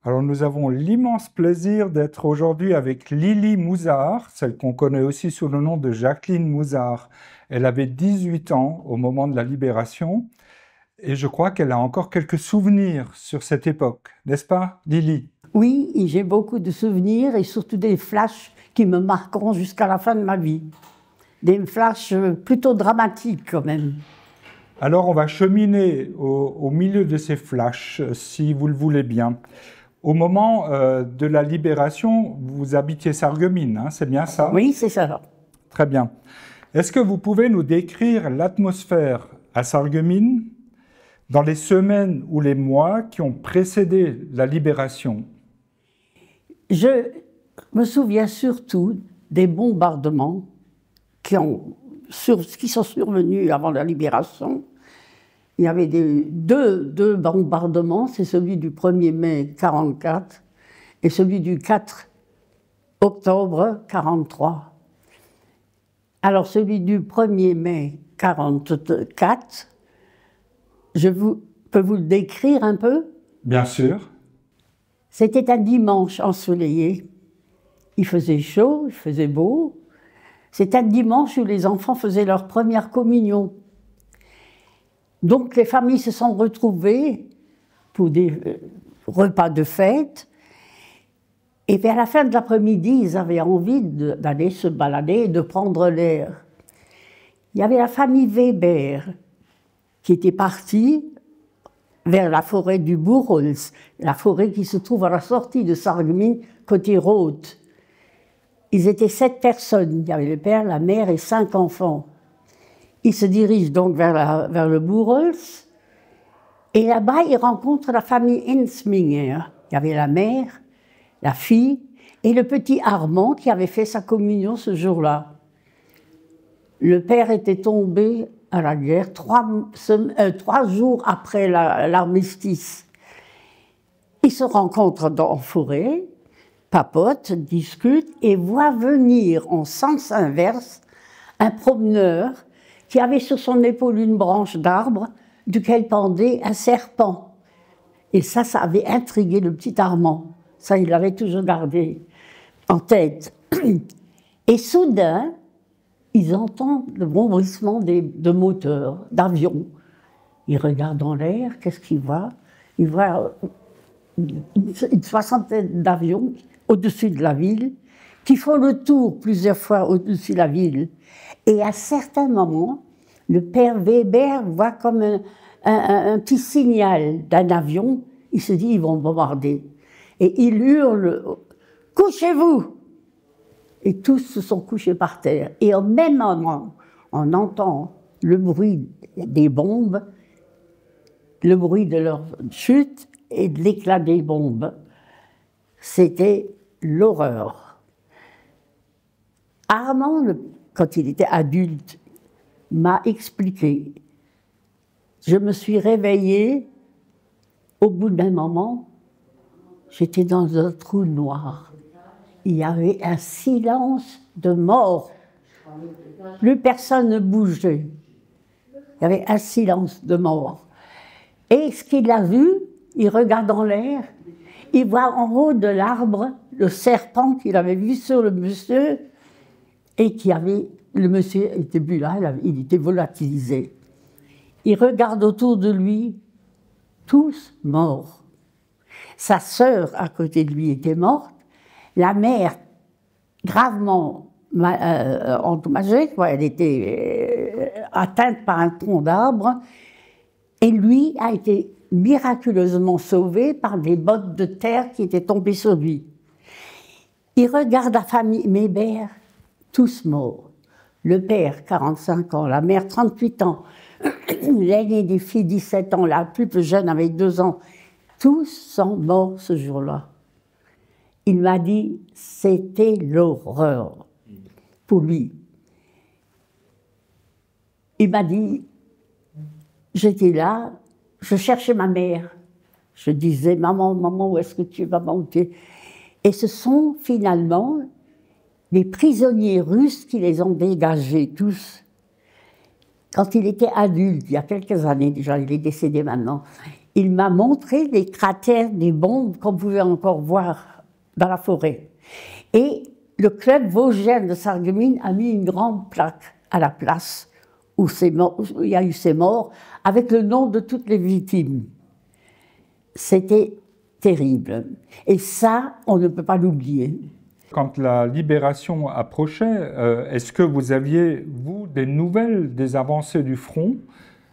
Alors nous avons l'immense plaisir d'être aujourd'hui avec Lily Mouzard, celle qu'on connaît aussi sous le nom de Jacqueline Mouzard. Elle avait 18 ans au moment de la Libération et je crois qu'elle a encore quelques souvenirs sur cette époque, n'est-ce pas Lily? Oui, et j'ai beaucoup de souvenirs et surtout des flashs qui me marqueront jusqu'à la fin de ma vie. Des flashs plutôt dramatiques quand même. Alors on va cheminer au milieu de ces flashs, si vous le voulez bien. Au moment de la Libération, vous habitiez Sarreguemines, hein, c'est bien ça? Oui, c'est ça. Très bien. Est-ce que vous pouvez nous décrire l'atmosphère à Sarreguemines dans les semaines ou les mois qui ont précédé la Libération? Je me souviens surtout des bombardements qui sont survenus avant la Libération. Il y avait deux bombardements, c'est celui du 1er mai 1944 et celui du 4 octobre 1943. Alors celui du 1er mai 1944, peux vous le décrire un peu? Bien sûr. C'était un dimanche ensoleillé. Il faisait chaud, il faisait beau. C'est un dimanche où les enfants faisaient leur première communion. Donc les familles se sont retrouvées pour des repas de fête. Et vers la fin de l'après-midi, ils avaient envie d'aller se balader et de prendre l'air. Il y avait la famille Weber qui était partie vers la forêt du Bourrholz, la forêt qui se trouve à la sortie de Sarreguemines, côté Rothe. Ils étaient 7 personnes. Il y avait le père, la mère et 5 enfants. Ils se dirigent donc vers le Bourrholz. Et là-bas, ils rencontrent la famille Ensminger. Il y avait la mère, la fille et le petit Armand qui avait fait sa communion ce jour-là. Le père était tombé à la guerre 3 jours après l'armistice. Ils se rencontrent en forêt, papotent, discutent et voient venir en sens inverse un promeneur qui avait sur son épaule une branche d'arbre duquel pendait un serpent. Et ça avait intrigué le petit Armand. Ça, il l'avait toujours gardé en tête. Et soudain, ils entendent le bruissement de moteurs, d'avions. Ils regardent dans l'air, qu'est-ce qu'ils voient? Ils voient une soixantaine d'avions au-dessus de la ville, qui font le tour plusieurs fois au-dessus de la ville. Et à certains moments, le père Weber voit comme un petit signal d'un avion. Il se dit, ils vont bombarder. Et il hurle, « Couchez-vous !» Et tous se sont couchés par terre. Et au même moment, on entend le bruit des bombes, le bruit de leur chute et de l'éclat des bombes. C'était l'horreur. Armand, quand il était adulte, m'a expliqué. Je me suis réveillée, au bout d'un moment, j'étais dans un trou noir. Il y avait un silence de mort. Plus personne ne bougeait. Il y avait un silence de mort. Et ce qu'il a vu, il regarde en l'air, il voit en haut de l'arbre le serpent qu'il avait vu sur le monsieur et le monsieur n'était plus là, il était volatilisé. Il regarde autour de lui, tous morts. Sa sœur à côté de lui était morte, la mère gravement endommagée, elle était atteinte par un tronc d'arbre, et lui a été miraculeusement sauvé par des bottes de terre qui étaient tombées sur lui. Il regarde la famille Weber, tous morts. Le père, 45 ans, la mère, 38 ans, l'aînée des filles, 17 ans, la plus jeune avait 2 ans. Tous sont morts ce jour-là. Il m'a dit, c'était l'horreur pour lui. Il m'a dit, j'étais là, je cherchais ma mère. Je disais, maman, maman, où est-ce que tu vas monter? Et ce sont finalement les prisonniers russes qui les ont dégagés tous. Quand il était adulte, il y a quelques années déjà, il est décédé maintenant, il m'a montré les cratères des bombes qu'on pouvait encore voir dans la forêt. Et le club vosgien de Sarreguemines a mis une grande plaque à la place où il y a eu ces morts, avec le nom de toutes les victimes. C'était terrible. Et ça, on ne peut pas l'oublier. Quand la libération approchait, est-ce que vous aviez, vous, des nouvelles des avancées du front?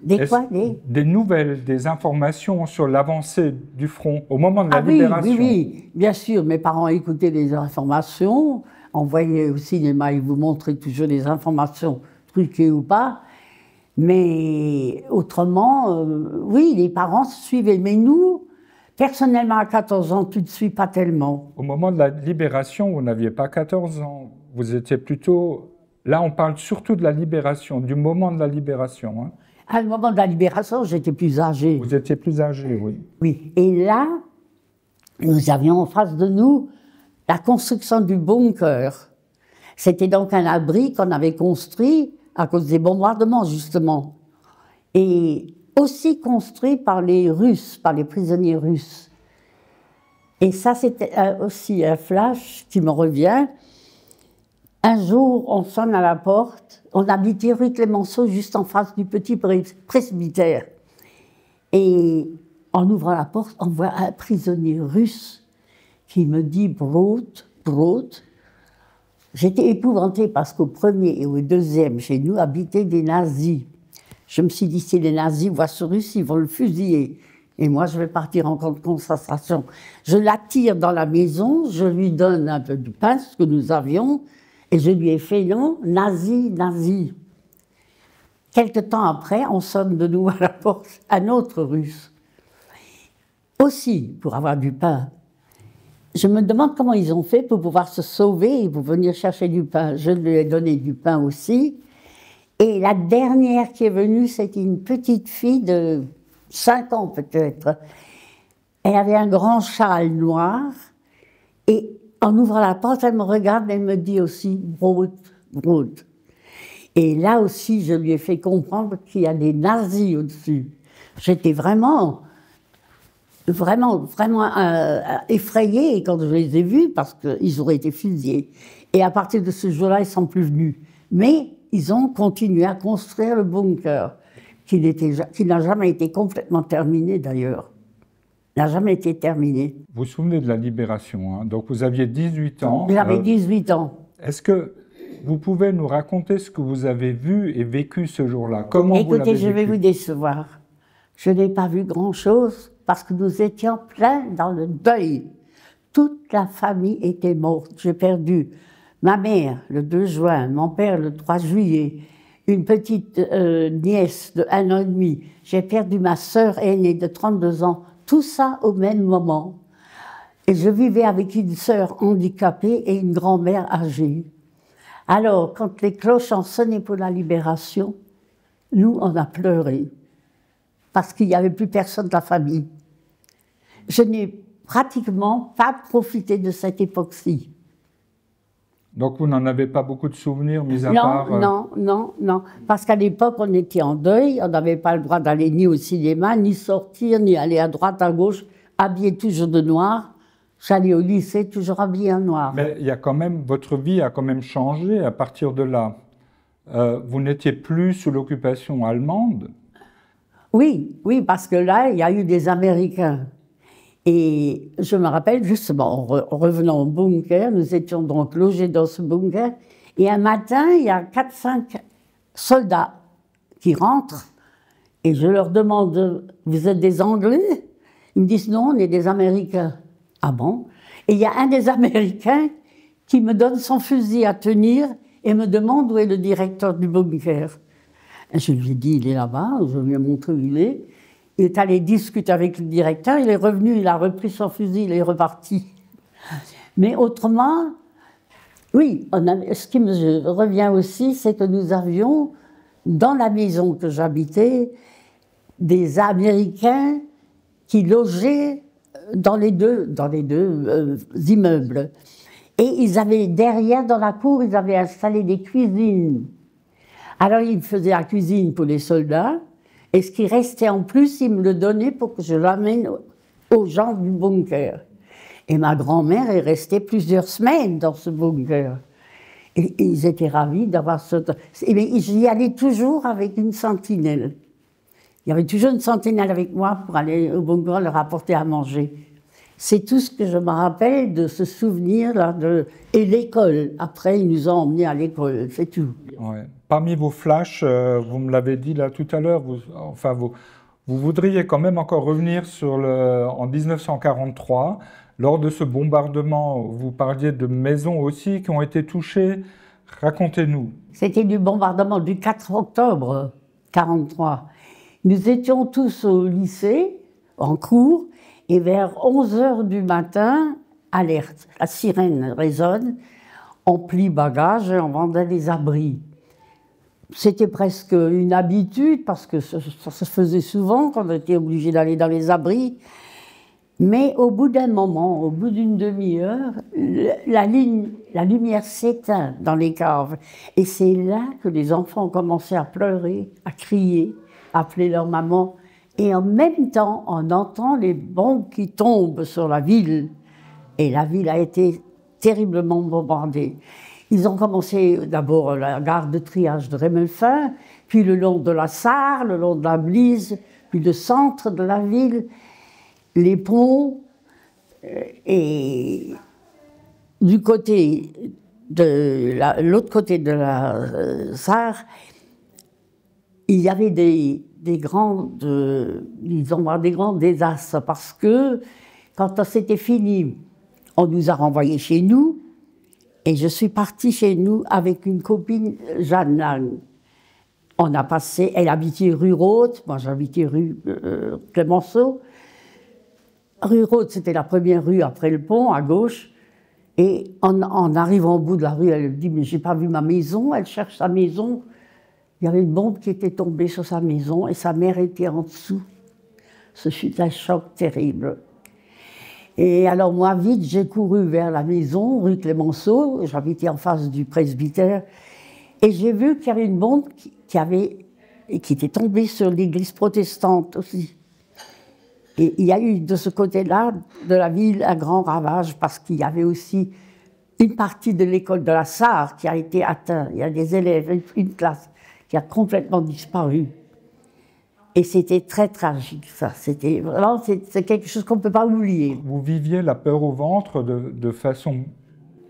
Des nouvelles, des informations sur l'avancée du front au moment de la libération? Oui, bien sûr. Mes parents écoutaient les informations, envoyaient au cinéma, ils vous montraient toujours les informations, truquées ou pas. Mais autrement, oui, les parents suivaient. Mais nous, personnellement, à 14 ans, tu ne suis pas tellement. Au moment de la libération, vous n'aviez pas 14 ans. Vous étiez plutôt... Là, on parle surtout de la libération, du moment de la libération. Hein. À le moment de la libération, j'étais plus âgée. Vous étiez plus âgée, oui. Oui. Et là, nous avions en face de nous la construction du bunker. C'était donc un abri qu'on avait construit à cause des bombardements, justement. Et aussi construit par les Russes, par les prisonniers russes. Et ça, c'était aussi un flash qui me revient. Un jour, on sonne à la porte. On habitait rue Clémenceau, juste en face du petit presbytère. Et en ouvrant la porte, on voit un prisonnier russe qui me dit « Brot, Brot ». J'étais épouvantée parce qu'au premier et au deuxième, chez nous, habitaient des nazis. Je me suis dit, si les nazis voient ce russe, ils vont le fusiller. Et moi, je vais partir en camp de concentration. Je l'attire dans la maison, je lui donne un peu de pain, ce que nous avions, et je lui ai fait non, nazi, nazi. Quelque temps après, on sonne de nouveau à la porte, un autre russe. Aussi, pour avoir du pain. Je me demande comment ils ont fait pour pouvoir se sauver et pour venir chercher du pain. Je lui ai donné du pain aussi. Et la dernière qui est venue, c'était une petite fille de 5 ans peut-être. Elle avait un grand châle noir. Et en ouvrant la porte, elle me regarde et elle me dit aussi « Brot, Brot ». Et là aussi, je lui ai fait comprendre qu'il y a des nazis au-dessus. J'étais vraiment effrayée quand je les ai vus parce qu'ils auraient été fusillés. Et à partir de ce jour-là, ils ne sont plus venus. Mais ils ont continué à construire le bunker, qui n'a jamais été complètement terminé d'ailleurs. N'a jamais été terminé. Vous vous souvenez de la libération, hein? Donc vous aviez 18 ans. J'avais 18 ans. Est-ce que vous pouvez nous raconter ce que vous avez vu et vécu ce jour-là? Comment vous l'avez vécu? Écoutez, je vais vous décevoir. Je n'ai pas vu grand-chose parce que nous étions pleins dans le deuil. Toute la famille était morte. J'ai perdu ma mère le 2 juin, mon père le 3 juillet, une petite nièce de 1 an et demi. J'ai perdu ma sœur aînée de 32 ans. Tout ça au même moment. Et je vivais avec une sœur handicapée et une grand-mère âgée. Alors, quand les cloches ont sonné pour la libération, nous, on a pleuré. Parce qu'il n'y avait plus personne de la famille. Je n'ai pratiquement pas profité de cette époque-ci. Donc vous n'en avez pas beaucoup de souvenirs, mis à part... Non. Parce qu'à l'époque, on était en deuil, on n'avait pas le droit d'aller ni au cinéma, ni sortir, ni aller à droite, à gauche, habillé toujours de noir. J'allais au lycée toujours habillé en noir. Mais il y a quand même, votre vie a quand même changé à partir de là. Vous n'étiez plus sous l'occupation allemande? Oui, parce que là, il y a eu des Américains. Et je me rappelle justement, en revenant au bunker, nous étions donc logés dans ce bunker, et un matin, il y a 4-5 soldats qui rentrent, et je leur demande « Vous êtes des Anglais ?» Ils me disent « Non, on est des Américains. » Ah bon? Et il y a un des Américains qui me donne son fusil à tenir et me demande où est le directeur du bunker. Et je lui ai dit « Il est là-bas », je lui ai montré où il est. Il est allé discuter avec le directeur, il est revenu, il a repris son fusil, il est reparti. Mais autrement, oui, ce qui me revient aussi, c'est que nous avions, dans la maison que j'habitais, des Américains qui logeaient dans les deux immeubles. Et ils avaient, derrière, dans la cour, ils avaient installé des cuisines. Alors, ils faisaient la cuisine pour les soldats, Et ce qui restait en plus, ils me le donnaient pour que je l'amène aux gens du bunker. Et ma grand-mère est restée plusieurs semaines dans ce bunker. Et ils étaient ravis d'avoir ce... Mais j'y allais toujours avec une sentinelle. Il y avait toujours une sentinelle avec moi pour aller au bunker leur apporter à manger. C'est tout ce que je me rappelle de ce souvenir-là. Et l'école. Après, ils nous ont emmenés à l'école, c'est tout. Ouais. Parmi vos flashs, vous me l'avez dit là tout à l'heure, vous voudriez quand même encore revenir en 1943. Lors de ce bombardement, vous parliez de maisons aussi qui ont été touchées. Racontez-nous. C'était du bombardement du 4 octobre 1943. Nous étions tous au lycée, en cours, et vers 11 h du matin, alerte. La sirène résonne, on plie bagages et on vendait des abris. C'était presque une habitude, parce que ça se faisait souvent quand on était obligé d'aller dans les abris. Mais au bout d'un moment, au bout d'une demi-heure, la lumière s'éteint dans les caves. Et c'est là que les enfants ont commencé à pleurer, à crier, à appeler leur maman. Et en même temps, on entend les bombes qui tombent sur la ville. Et la ville a été terriblement bombardée. Ils ont commencé d'abord la gare de triage de Rémelfin, puis le long de la Sarre, le long de la Blise, puis le centre de la ville, les ponts, et du côté de l'autre côté de la Sarre, il y avait des grands désastres, parce que quand c'était fini, on nous a renvoyés chez nous, et je suis partie chez nous avec une copine, Jeanne Lang. On a passé, elle habitait rue Rothe, moi j'habitais rue Clémenceau. Rue Rothe, c'était la première rue après le pont, à gauche. Et en arrivant au bout de la rue, elle dit « mais j'ai pas vu ma maison ». Elle cherche sa maison. Il y avait une bombe qui était tombée sur sa maison et sa mère était en dessous. Ce fut un choc terrible. Et alors moi, vite, j'ai couru vers la maison, rue Clémenceau. J'habitais en face du presbytère. Et j'ai vu qu'il y avait une bombe qui était tombée sur l'église protestante aussi. Et il y a eu de ce côté-là de la ville un grand ravage, parce qu'il y avait aussi une partie de l'école de la Sarre qui a été atteinte. Il y a des élèves, une classe qui a complètement disparu. Et c'était très tragique, ça. C'était vraiment, c'est quelque chose qu'on ne peut pas oublier. Vous viviez la peur au ventre de façon...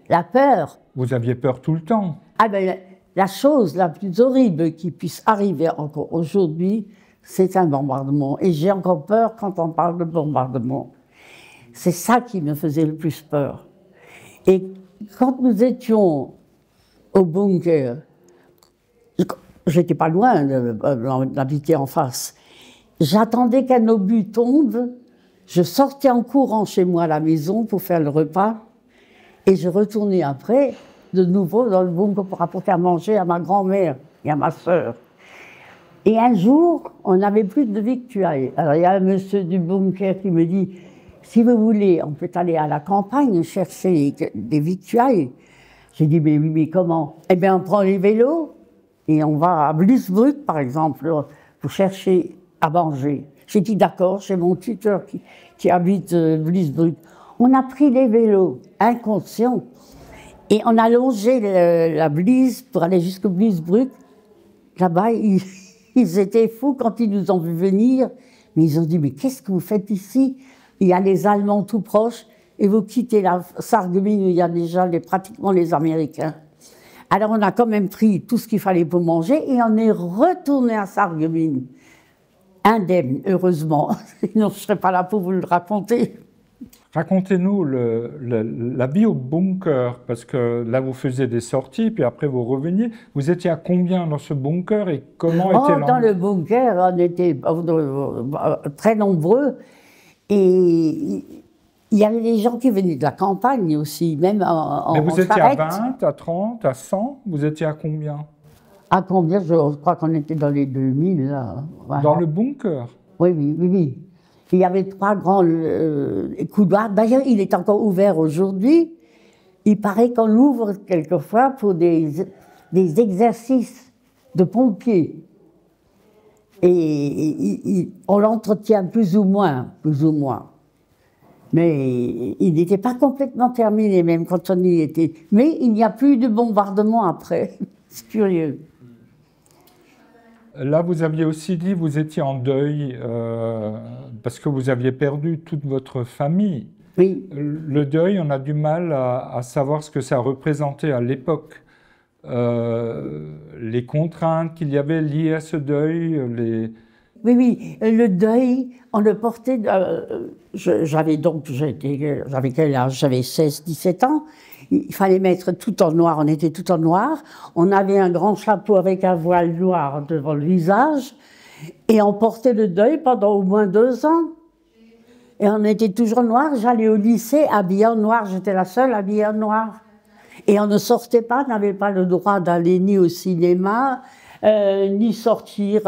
La peur? Vous aviez peur tout le temps? Ah ben, la chose la plus horrible qui puisse arriver encore aujourd'hui, c'est un bombardement. Et j'ai encore peur quand on parle de bombardement. C'est ça qui me faisait le plus peur. Et quand nous étions au bunker, j'étais pas loin d'habiter en face, j'attendais qu'un obus tombe, je sortais en courant chez moi à la maison pour faire le repas, et je retournais après, de nouveau dans le bunker pour apporter à manger à ma grand-mère et à ma sœur. Et un jour, on n'avait plus de victuailles. Alors il y a un monsieur du bunker qui me dit « si vous voulez, on peut aller à la campagne chercher des victuailles ». J'ai dit « mais oui, mais comment ?» Eh bien, on prend les vélos et on va à Blisbruck, par exemple, pour chercher à manger. J'ai dit « d'accord », chez mon tuteur qui habite Blisbruck. On a pris les vélos, inconscients, et on a longé la Blise pour aller jusqu'au Blisbruck. Là-bas, ils étaient fous quand ils nous ont vu venir, mais ils ont dit « mais qu'est-ce que vous faites ici? Il y a les Allemands tout proches, et vous quittez la Sarreguemines où il y a déjà pratiquement les Américains. » Alors on a quand même pris tout ce qu'il fallait pour manger, et on est retourné à Sarreguemines, indemne, heureusement. Sinon je ne serais pas là pour vous le raconter. Racontez-nous la vie au bunker, parce que là vous faisiez des sorties, puis après vous reveniez. Vous étiez à combien dans ce bunker et comment était l'ambiance? Dans le bunker, on était très nombreux, et il y avait des gens qui venaient de la campagne aussi, même en Mais vous étiez charrette. à 20, à 30, à 100? Vous étiez à combien? À combien? Je crois qu'on était dans les 2000, là. Voilà. Dans le bunker? Oui, oui, oui, oui. Il y avait 3 grands couloirs. D'ailleurs, il est encore ouvert aujourd'hui. Il paraît qu'on l'ouvre quelquefois pour des exercices de pompiers. Et on l'entretient plus ou moins, plus ou moins. Mais il n'était pas complètement terminé, même quand on y était. Mais il n'y a plus de bombardement après. C'est curieux. Là, vous aviez aussi dit que vous étiez en deuil parce que vous aviez perdu toute votre famille. Oui. Le deuil, on a du mal à savoir ce que ça représentait à l'époque. Les contraintes qu'il y avait liées à ce deuil, Oui, oui, le deuil, on le portait. J'avais quel âge? J'avais 16, 17 ans. Il fallait mettre tout en noir, on était tout en noir. On avait un grand chapeau avec un voile noir devant le visage. Et on portait le deuil pendant au moins 2 ans. Et on était toujours noir. J'allais au lycée habillée en noir. J'étais la seule habillée en noir. Et on ne sortait pas, n'avait pas le droit d'aller ni au cinéma, ni sortir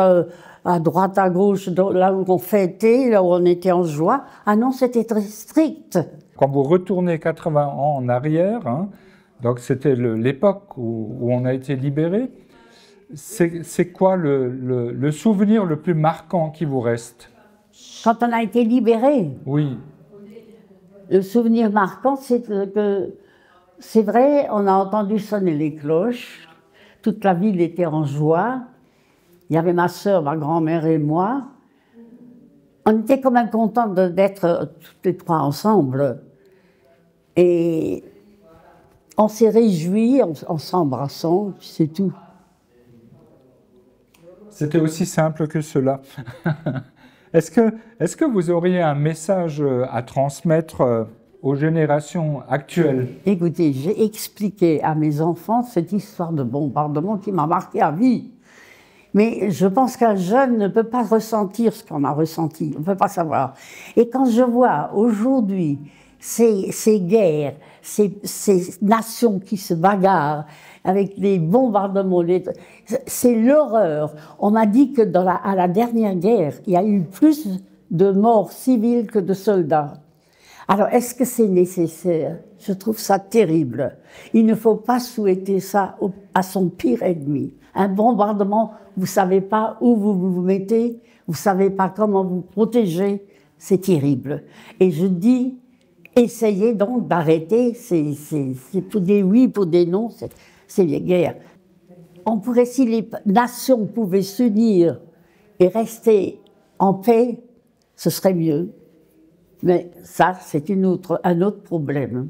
à droite, à gauche, là où on fêtait, là où on était en joie. Ah non, c'était très strict. Quand vous retournez 80 ans en arrière, hein, donc c'était l'époque où on a été libéré, c'est quoi le souvenir le plus marquant qui vous reste? Quand on a été libéré, Oui. le souvenir marquant, c'est que, c'est vrai, on a entendu sonner les cloches, toute la ville était en joie, il y avait ma sœur, ma grand-mère et moi. On était quand même contents d'être toutes les trois ensemble. Et on s'est réjouis en s'embrassant, puis c'est tout. C'était aussi simple que cela. Est-ce que vous auriez un message à transmettre aux générations actuelles? Écoutez, j'ai expliqué à mes enfants cette histoire de bombardement qui m'a marqué à vie. Mais je pense qu'un jeune ne peut pas ressentir ce qu'on a ressenti, on ne peut pas savoir. Et quand je vois aujourd'hui ces guerres, ces nations qui se bagarrent avec les bombardements, c'est l'horreur. On m'a dit que à la dernière guerre, il y a eu plus de morts civiles que de soldats. Alors, est-ce que c'est nécessaire? Je trouve ça terrible. Il ne faut pas souhaiter ça à son pire ennemi. Un bombardement, vous ne savez pas où vous vous mettez, vous ne savez pas comment vous protéger, c'est terrible. Et je dis, essayez donc d'arrêter, c'est pour des oui, pour des non, c'est les guerres. On pourrait, si les nations pouvaient s'unir et rester en paix, ce serait mieux. Mais ça, c'est un autre problème.